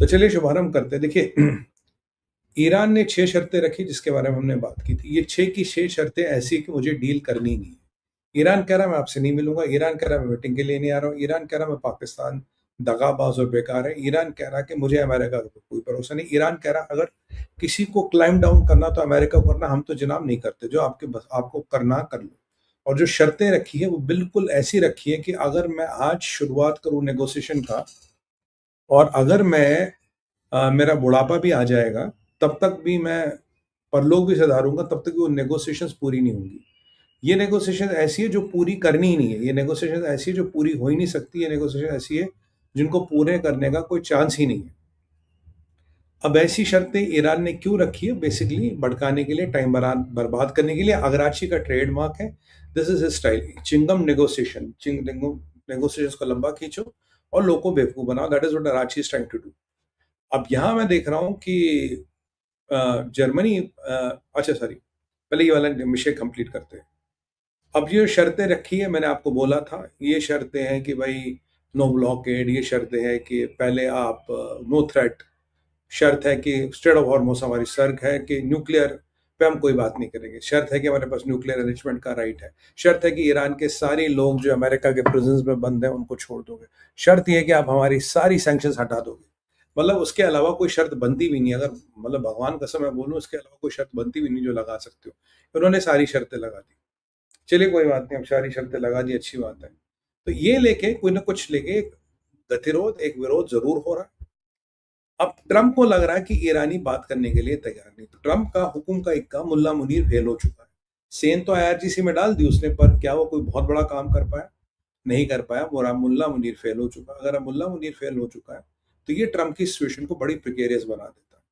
तो चलिए शुभारंभ करते हैं। देखिए, ईरान ने 6 शर्तें रखी जिसके बारे में हमने बात की थी। ये 6 की 6 शर्तें ऐसी हैं कि मुझे डील करनी नहीं है। ईरान कह रहा है मैं आपसे नहीं मिलूँगा, ईरान कह रहा है मैं मीटिंग के लिए नहीं आ रहा हूँ, ईरान कह रहा है मैं पाकिस्तान दगाबाज और बेकार है, ईरान कह रहा है कि मुझे अमेरिका का कोई भरोसा नहीं, ईरान कह रहा है अगर किसी को क्लाइंब डाउन करना तो अमेरिका को करना, हम तो जनाब नहीं करते, जो आपके बस आपको करना कर लो। और जो शर्तें रखी है वो बिल्कुल ऐसी रखी है कि अगर मैं आज शुरुआत करूँ नेगोशिएशन का और अगर मैं मेरा बुढ़ापा भी आ जाएगा, तब तक भी मैं परलोक भी सधारूँगा, तब तक वो नेगोशिएशंस पूरी नहीं होंगी। ये नेगोशिएशन ऐसी है जो पूरी करनी ही नहीं है, ये नेगोशिएशन ऐसी है जो पूरी हो ही नहीं सकती, ये नेगोशिएशन ऐसी है जिनको पूरे करने का कोई चांस ही नहीं है। अब ऐसी शर्तें ईरान ने क्यों रखी है? बेसिकली भड़काने के लिए, टाइम बर्बाद करने के लिए। अगराची का ट्रेडमार्क है, this is his style, chewing gum negotiation, negotiation को लंबा खींचो और लोगों को बेवकूफ बनाओ, that is what Araghchi is trying to do. अब यहाँ मैं देख रहा हूँ कि जर्मनी, अच्छा सॉरी, पहले ये वाला विषय कंप्लीट करते हैं। अब ये शर्तें रखी है, मैंने आपको बोला था, ये शर्तें हैं कि भाई नो ब्लॉकेड, ये शर्तें हैं कि पहले आप नो थ्रेट, शर्त है कि स्टेट ऑफ हॉर्मोस हमारी, शर्त है कि न्यूक्लियर पे हम कोई बात नहीं करेंगे, शर्त है कि हमारे पास न्यूक्लियर अरेंजमेंट का राइट है, शर्त है कि ईरान के सारे लोग जो अमेरिका के प्रिजन्स में बंद हैं उनको छोड़ दोगे, शर्त यह है कि आप हमारी सारी सैंक्शंस हटा दोगे। मतलब उसके अलावा कोई शर्त बनती भी नहीं, अगर मतलब भगवान कसम मैं बोलूं, उसके अलावा कोई शर्त बनती भी नहीं जो लगा सकते हो। उन्होंने सारी शर्तें लगा दी। चलिए कोई बात नहीं, अब सारी शर्तें लगा दी, अच्छी बात है। तो ये लेके कोई ना कुछ लेके एक गतिरोध, एक विरोध जरूर हो रहा है। अब ट्रंप को लग रहा है कि ईरानी बात करने के लिए तैयार नहीं, तो ट्रंप का हुक्म का इक्का मुल्ला मुनीर फेल हो चुका है। सेन तो आईआरजीसी में डाल दी उसने, पर क्या वो कोई बहुत बड़ा काम कर पाया? नहीं कर पाया। वो मुल्ला मुनीर फेल हो चुका। अगर अब मुल्ला मुनीर फेल हो चुका है तो ये ट्रंप की सिचुएशन को बड़ी प्रिकेरियस बना देता है।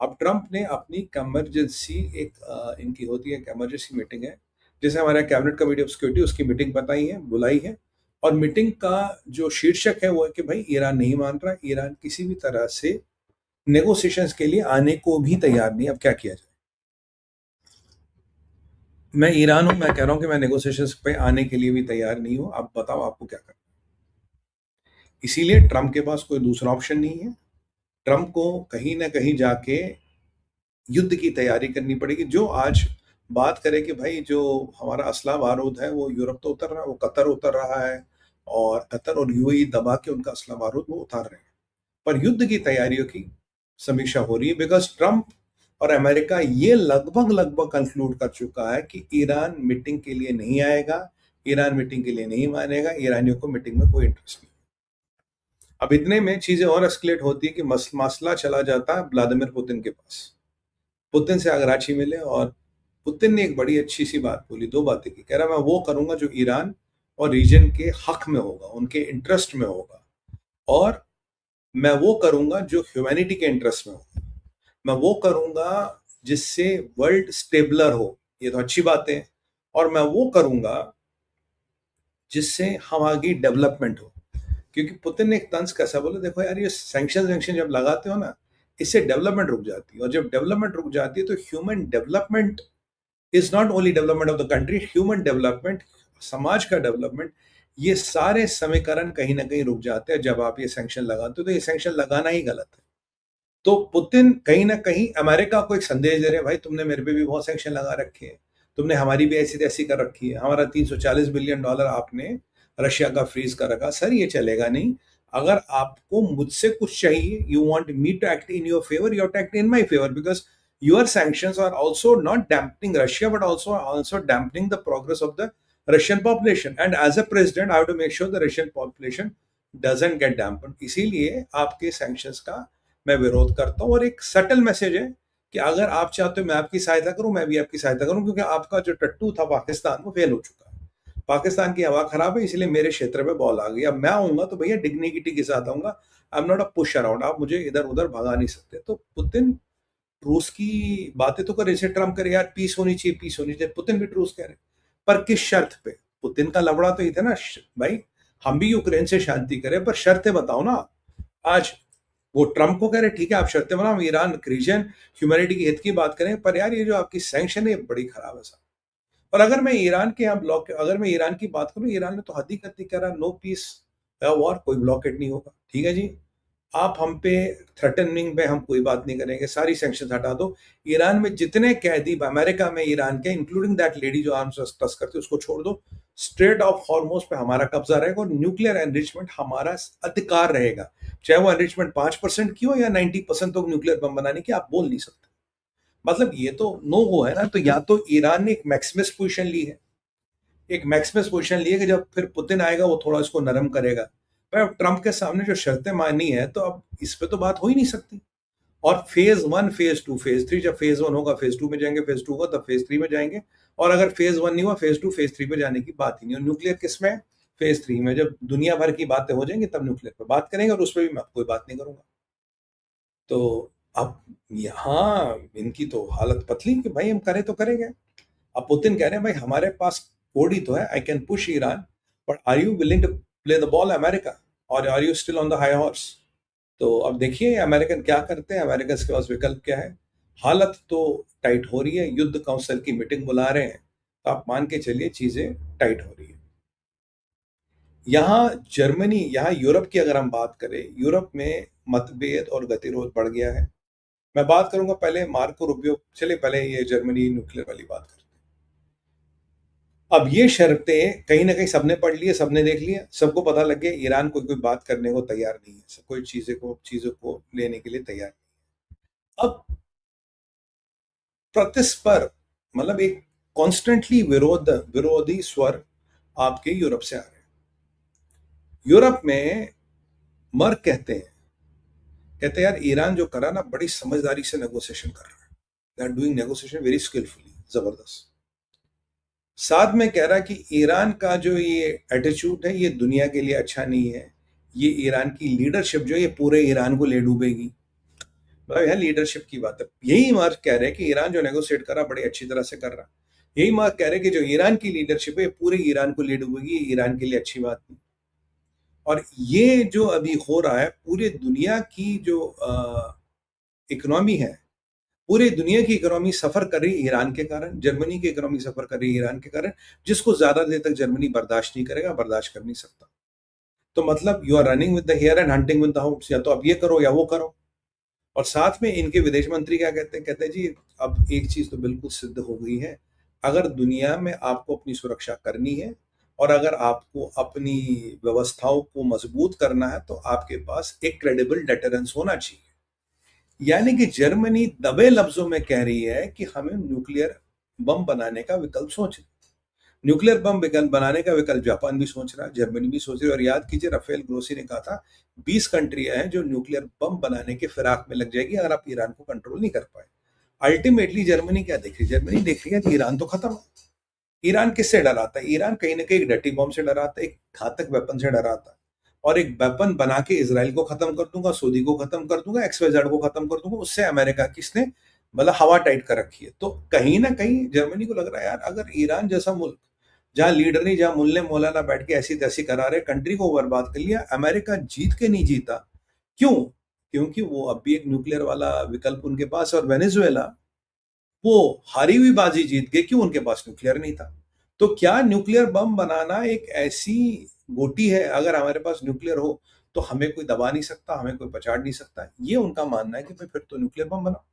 अब ट्रंप ने अपनी इमरजेंसी, एक इनकी होती है इमरजेंसी मीटिंग है, जैसे हमारे कैबिनेट कमेटी ऑफ सिक्योरिटी, उसकी मीटिंग बताई है, बुलाई है। और मीटिंग का जो शीर्षक है वो है कि भाई ईरान नहीं मान रहा, ईरान किसी भी तरह से नेगोशिएशंस के लिए आने को भी तैयार नहीं। अब क्या किया जाए? मैं ईरान हूं, मैं कह रहा हूं कि मैं नेगोशिएशंस पे आने के लिए भी तैयार नहीं हूं। आप बताओ आपको क्या करना। इसीलिए ट्रंप के पास कोई दूसरा ऑप्शन नहीं है। ट्रंप को कहीं ना कहीं जाके युद्ध की तैयारी करनी पड़ेगी। जो आज बात करें कि भाई जो हमारा असला बारूद है वो यूरोप तो उतर रहा है, वो कतर उतर रहा है, और कतर और यूएई दबा के उनका असला बारूद वो उतार रहे हैं। पर युद्ध की तैयारियों की समीक्षा हो रही है, बिकॉज ट्रंप और अमेरिका ये लगभग लगभग कंक्लूड कर चुका है कि ईरान मीटिंग के लिए नहीं आएगा, ईरान मीटिंग के लिए नहीं मानेगा, ईरानियों को मीटिंग में कोई इंटरेस्ट नहीं। अब इतने में चीजें और एस्केलेट होती है कि मसला चला जाता है व्लादिमीर पुतिन के पास। पुतिन से अगराची मिले और पुतिन ने एक बड़ी अच्छी सी बात बोली, दो बातें की। कह रहा मैं वो करूंगा जो ईरान और रीजन के हक में होगा, उनके इंटरेस्ट में होगा, और मैं वो करूंगा जो ह्यूमैनिटी के इंटरेस्ट में होगा, मैं वो करूंगा जिससे वर्ल्ड स्टेबलर हो, ये तो अच्छी बात है, और मैं वो करूंगा जिससे हमारी डेवलपमेंट हो। क्योंकि पुतिन ने एक तंज कैसा बोला, देखो यार ये सैंक्शन वैंक्शन जब लगाते हो ना, इससे डेवलपमेंट रुक जाती है, और जब डेवलपमेंट रुक जाती है तो human development is not only development of the country, human development, समाज का डेवलपमेंट, ये सारे समीकरण कहीं ना कहीं रुक जाते हैं जब आप ये सैंक्शन लगाते हो। तो ये सैंक्शन लगाना ही गलत है। तो पुतिन कहीं ना कहीं अमेरिका को एक संदेश दे रहे हैं, भाई तुमने मेरे पे भी बहुत सैंक्शन लगा रखे हैं, तुमने हमारी भी ऐसी तैसी कर रखी है, हमारा $340 बिलियन आपने रशिया का फ्रीज कर रखा, सर ये चलेगा नहीं। अगर आपको मुझसे कुछ चाहिए, you want me to act in your favour, you have to act in my favour, because your sanctions are also not dampening Russia, but also dampening the progress of the Russian population. And as a president, I have to make sure the Russian population doesn't get dampened. इसीलिए आपके sanctions का मैं विरोध करता हूँ। और एक subtle message है कि अगर आप चाहते हो मैं आपकी सहायता करूं, मैं भी आपकी सहायता करूं, क्योंकि आपका जो टट्टू था पाकिस्तान वो फेल हो चुका है। पाकिस्तान की हवा खराब है, इसलिए मेरे क्षेत्र में बॉल आ गई। अब मैं आऊंगा तो भैया डिग्निटी के साथ आऊंगा, I am not a push around, आप मुझे इधर उधर भगा नहीं सकते। तो पुतिन रूस की बातें तो करे, जैसे ट्रम्प करे यार पीस होनी चाहिए, पीस होनी चाहिए, पुतिन भी रूस कह रहे, पर किस शर्त पे? पुतिन का लफड़ा तो ये था ना, भाई हम भी यूक्रेन से शांति करें पर शर्तें बताओ ना। आज वो ट्रम्प को कह रहे ठीक है आप शर्तें बनाओ, हम ईरान रीजन ह्यूमैनिटी के हित की बात करें, पर यार ये जो आपकी सैंक्शन है बड़ी खराब है साहब। और अगर मैं ईरान के यहाँ ब्लॉक, अगर मैं ईरान की बात करूं, ईरान ने तो हद ही कर दी, कह रहा नो पीस वॉर, कोई ब्लॉकेट नहीं होगा। ठीक है जी, आप हम पे थ्रेटनिंग पे हम कोई बात नहीं करेंगे, सारी सैंक्शन हटा दो। ईरान में जितने कैदी अमेरिका में ईरान के, इंक्लूडिंग दैट लेडी जो आर्म्स तस्कर थी, उसको छोड़ दो। स्ट्रेट ऑफ हॉर्मोज पे हमारा कब्जा रहेगा और न्यूक्लियर एनरिचमेंट हमारा अधिकार रहेगा, चाहे वो एनरिचमेंट 5% की हो या 90% तो न्यूक्लियर बम बनाने की, आप बोल नहीं सकते। मतलब ये तो नो हो है ना। तो या तो ईरान ने एक मैक्सिमस पोजिशन ली है, एक मैक्सिमस पोजिशन ली है कि जब फिर पुतिन आएगा वो थोड़ा इसको नरम करेगा। पर अब ट्रंप के सामने जो शर्तें मानी है तो अब इस पे तो बात हो ही नहीं सकती। और फेज 1, फेज 2, फेज 3, जब फेज 1 होगा फेज 2 में जाएंगे, फेज 2 होगा तब फेज 3 में जाएंगे। और अगर फेज 1 नहीं हुआ, फेज 2, फेज 3 पे जाने की बात ही नहीं। और न्यूक्लियर किस में? फेज 3 में। जब दुनिया भर की बातें हो जाएंगी तब न्यूक्लियर पे बात करेंगे, और उस पर भी मैं कोई बात नहीं करूंगा। तो अब यहाँ इनकी तो हालत पतली कि भाई हम करें तो करेंगे। अब पुतिन कह रहे हैं भाई हमारे पास कोडी तो है, I can push Iran, but are you willing to play the ball America, और are you still on the high horse? तो अब देखिए अमेरिकन क्या करते हैं, अमेरिकन के पास विकल्प क्या है। हालत तो टाइट हो रही है, युद्ध काउंसिल की मीटिंग बुला रहे हैं, तो आप मान के चलिए चीजें टाइट हो रही है। यहाँ जर्मनी, यहाँ यूरोप की अगर हम बात करें, यूरोप में मतभेद और गतिरोध बढ़ गया है। मैं बात करूंगा पहले मार्को रूबियो, चलिए पहले ये जर्मनी न्यूक्लियर वाली बात करते हैं। अब ये शर्तें कहीं ना कहीं सबने पढ़ लिए, सबने देख लिया, सबको पता लग गया ईरान कोई बात करने को तैयार नहीं है, सब कोई चीजों को लेने के लिए तैयार नहीं। अब प्रतिस्पर, मतलब एक कॉन्स्टेंटली विरोधी स्वर आपके यूरोप से आ रहे हैं। यूरोप में मर्क कहते हैं यार ईरान जो करा ना, बड़ी समझदारी से नेगोशिएशन कर रहा है, they are doing negotiation very skilfully, जबरदस्त। साथ में कह रहा कि ईरान का जो ये एटीट्यूड है ये दुनिया के लिए अच्छा नहीं है, ये ईरान की लीडरशिप जो है ये पूरे ईरान को ले डूबेगी। मतलब यह लीडरशिप की बात है। यही मार्क कह रहे हैं कि ईरान जो नेगोशिएट कर रहा बड़ी अच्छी तरह से कर रहा। यही मार्क कह रहे हैं कि जो ईरान की लीडरशिप है पूरे ईरान को ले डूबेगी, ईरान के लिए अच्छी बात नहीं। और ये जो अभी हो रहा है, पूरे दुनिया की जो इकोनॉमी है, पूरी दुनिया की इकोनॉमी सफर कर रही है ईरान के कारण, जर्मनी की इकोनॉमी सफर कर रही है ईरान के कारण, जिसको ज्यादा देर तक जर्मनी बर्दाश्त नहीं करेगा, बर्दाश्त कर नहीं सकता। तो मतलब you are running with the hare and hunting with the hounds, या तो अब ये करो या वो करो। और साथ में इनके विदेश मंत्री क्या कहते हैं जी, अब एक चीज तो बिल्कुल सिद्ध हो गई है, अगर दुनिया में आपको अपनी सुरक्षा करनी है और अगर आपको अपनी व्यवस्थाओं को मजबूत करना है तो आपके पास एक क्रेडिबल डेटरेंस होना चाहिए। यानी कि जर्मनी दबे लफ्जों में कह रही है कि हमें न्यूक्लियर बम बनाने का विकल्प सोच, न्यूक्लियर बम विकल्प बनाने का विकल्प जापान भी सोच रहा है, जर्मनी भी सोच रही है। और याद कीजिए राफेल ग्रोसी ने कहा था 20 कंट्रियां हैं जो न्यूक्लियर बम बनाने के फिराक में लग जाएगी अगर आप ईरान को कंट्रोल नहीं कर पाए। अल्टीमेटली जर्मनी क्या देख रही है? जर्मनी देख रही है कि ईरान तो खत्म है। ईरान किससे डराता है? ईरान कहीं ना कहीं एक डर्टी बॉम्ब से डराता है, एक घातक वेपन से डराता है। और एक वेपन बना के इसराइल को खत्म कर दूंगा, सऊदी को खत्म कर दूंगा, XYZ को खत्म कर दूंगा, उससे अमेरिका किसने मतलब हवा टाइट कर रखी है। तो कहीं ना कहीं जर्मनी को लग रहा है यार, अगर ईरान जैसा मुल्क जहां लीडर नहीं, जहां मुल्ले मौलाना बैठ के ऐसी तैसी करा रहे, कंट्री को बर्बाद कर लिया, अमेरिका जीत के नहीं जीता। क्यों? क्योंकि वो अब भी एक न्यूक्लियर वाला विकल्प उनके पास। और वेनेजुएला वो हारी हुई बाजी जीत गए, क्यों? उनके पास न्यूक्लियर नहीं था। तो क्या न्यूक्लियर बम बनाना एक ऐसी गोटी है, अगर हमारे पास न्यूक्लियर हो तो हमें कोई दबा नहीं सकता, हमें कोई पछाड़ नहीं सकता? ये उनका मानना है कि भाई फिर तो न्यूक्लियर बम बनाओ।